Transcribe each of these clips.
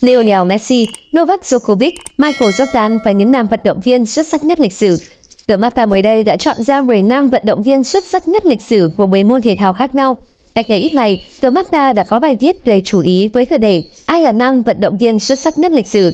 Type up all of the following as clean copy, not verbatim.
Lionel Messi, Novak Djokovic, Michael Jordan và những nam vận động viên xuất sắc nhất lịch sử. The Marca mới đây đã chọn ra 10 nam vận động viên xuất sắc nhất lịch sử của 10 môn thể thao khác nhau. Cách đây ít ngày, The Marca đã có bài viết gây chú ý với tựa đề "Ai là nam vận động viên xuất sắc nhất lịch sử?".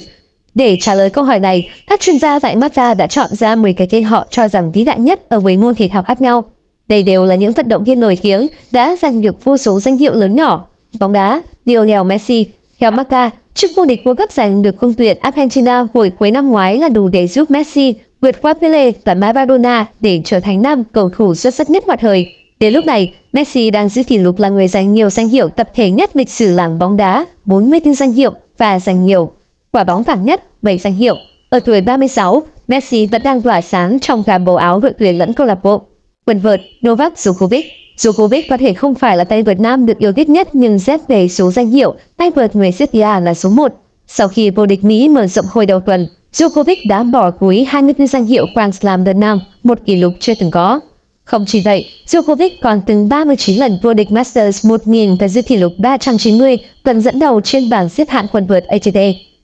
Để trả lời câu hỏi này, các chuyên gia tại Marca đã chọn ra 10 cái tên họ cho rằng vĩ đại nhất ở 10 môn thể thao khác nhau. Đây đều là những vận động viên nổi tiếng đã giành được vô số danh hiệu lớn nhỏ. Bóng đá, Lionel Messi. Theo Marca, chức vô địch World Cup giành được công tuyển Argentina hồi cuối năm ngoái là đủ để giúp Messi vượt qua Pele và Maradona để trở thành nam cầu thủ xuất sắc nhất mọi thời. Đến lúc này, Messi đang giữ kỷ lục là người giành nhiều danh hiệu tập thể nhất lịch sử làng bóng đá, 44 danh hiệu và giành nhiều quả bóng vàng nhất, 7 danh hiệu. Ở tuổi 36, Messi vẫn đang tỏa sáng trong cả màu áo đội tuyển lẫn câu lạc bộ. Quần vợt Novak Djokovic. Djokovic có thể không phải là tay vợt nam được yêu thích nhất, nhưng xét về số danh hiệu, tay vợt người Serbia là số 1. Sau khi vô địch Mỹ mở rộng hồi đầu tuần, Djokovic đã bỏ túi 24 danh hiệu Grand Slam đơn nam, một kỷ lục chưa từng có. Không chỉ vậy, Djokovic còn từng 39 lần vô địch Masters 1000 và giữ kỷ lục 390 lần dẫn đầu trên bảng xếp hạng quần vợt ATP.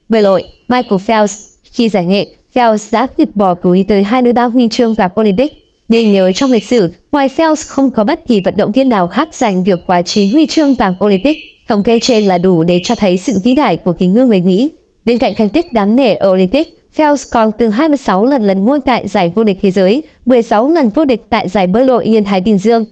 Về lội, Michael Phelps. Khi giải nghệ, Phelps đã kịp bỏ túi tới 23 huy chương vàng Olympic. Nên nhớ trong lịch sử, ngoài Phelps không có bất kỳ vận động viên nào khác giành được quá 9 huy chương vàng Olympic. Thống kê trên là đủ để cho thấy sự vĩ đại của kỳ ngư người Mỹ. Bên cạnh thành tích đáng nể ở Olympic, Phelps còn từng 26 lần ngôi tại giải vô địch thế giới, 16 lần vô địch tại giải bơi lội Yên Thái Bình Dương.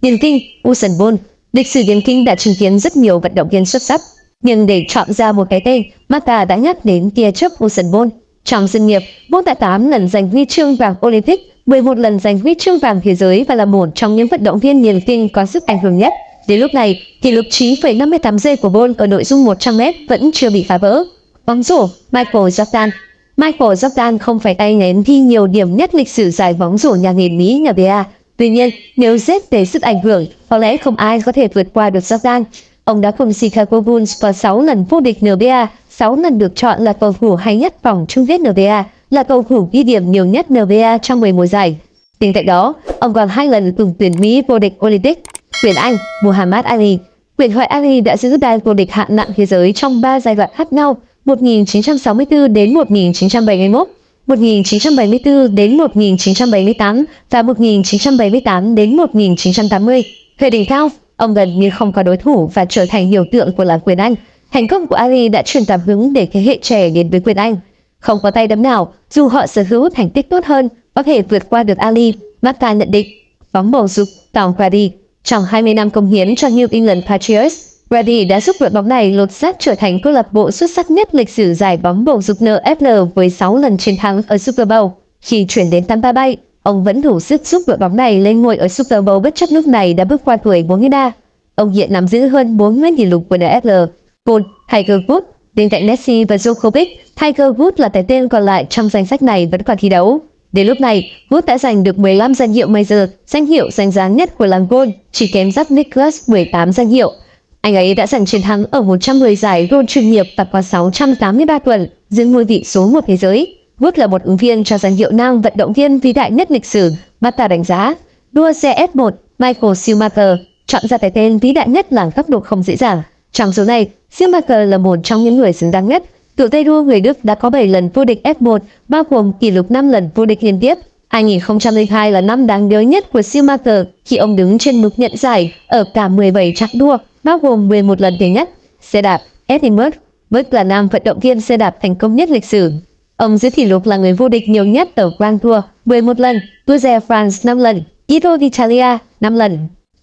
Điền kinh, Usain Bolt. Lịch sử điền kinh đã chứng kiến rất nhiều vận động viên xuất sắc, nhưng để chọn ra một cái tên, Marca đã nhắc đến tia chớp Usain Bolt. Trong sự nghiệp, Bolt đã 8 lần giành huy chương vàng Olympic, 11 lần giành huy chương vàng thế giới và là một trong những vận động viên điền kinh có sức ảnh hưởng nhất. Đến lúc này, kỷ lục 9,58 giây của Bolt ở nội dung 100m vẫn chưa bị phá vỡ. Bóng rổ, Michael Jordan. Michael Jordan không phải tay ném thi nhiều điểm nhất lịch sử giải bóng rổ nhà nghề Mỹ NBA. Tuy nhiên, nếu xét về sức ảnh hưởng, có lẽ không ai có thể vượt qua được Jordan. Ông đã cùng Chicago Bulls vào 6 lần vô địch NBA, 6 lần được chọn là cầu thủ hay nhất vòng chung kết NBA, là cầu thủ ghi điểm nhiều nhất NBA trong 10 mùa giải. Bên cạnh đó, ông còn 2 lần cùng tuyển Mỹ vô địch Olympic. Quyền Anh, Muhammad Ali. Quyền thoại Ali đã giữ đai vô địch hạng nặng thế giới trong 3 giai đoạn khác nhau: 1964 đến 1971, 1974 đến 1978 và 1978 đến 1980. Thời đỉnh cao, ông gần như không có đối thủ và trở thành biểu tượng của làng quyền Anh. Thành công của Ali đã truyền cảm hứng để thế hệ trẻ đến với quyền Anh. Không có tay đấm nào, dù họ sở hữu thành tích tốt hơn, có thể vượt qua được Ali. Marca nhận định. Bóng bầu dục Tom Brady. Trong 20 năm công hiến cho New England Patriots, Brady đã giúp đội bóng này lột xác trở thành câu lạc bộ xuất sắc nhất lịch sử giải bóng bầu dục NFL với 6 lần chiến thắng ở Super Bowl. Khi chuyển đến Tampa Bay, ông vẫn đủ sức giúp đội bóng này lên ngôi ở Super Bowl bất chấp lúc này đã bước qua tuổi 43. Ông hiện nắm giữ hơn 40 kỷ lục của NFL. Bolt, Tiger Woods. Bên cạnh Messi và Djokovic, Tiger Woods là cái tên còn lại trong danh sách này vẫn còn thi đấu. Đến lúc này, Woods đã giành được 15 danh hiệu Major, danh hiệu danh giá nhất của làng golf, chỉ kém Jack Nicklaus 18 danh hiệu. Anh ấy đã giành chiến thắng ở 110 giải golf chuyên nghiệp và qua 683 tuần, giữ ngôi vị số 1 thế giới. Woods là một ứng viên cho danh hiệu nam vận động viên vĩ đại nhất lịch sử. Marca đánh giá đua xe F1, Michael Schumacher chọn ra cái tên vĩ đại nhất là góc độ không dễ dàng. Trong số này, Schumacher là một trong những người xứng đáng nhất. Cựu tay đua người Đức đã có 7 lần vô địch F1, bao gồm kỷ lục 5 lần vô địch liên tiếp. 2002 là năm đáng nhớ nhất của Schumacher khi ông đứng trên mục nhận giải ở cả 17 chặng đua, bao gồm 11 lần thứ nhất. Xe đạp, Eddie Merckx là nam vận động viên xe đạp thành công nhất lịch sử. Ông giữ kỷ lục là người vô địch nhiều nhất ở Grand Tour 11 lần, Tour de France 5 lần, Giro d'Italia 5 lần.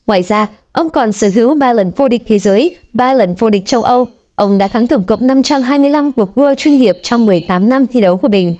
Ngoài ra, ông còn sở hữu 3 lần vô địch thế giới, 3 lần vô địch châu Âu. Ông đã thắng tổng cộng 525 cuộc đua chuyên nghiệp trong 18 năm thi đấu của mình.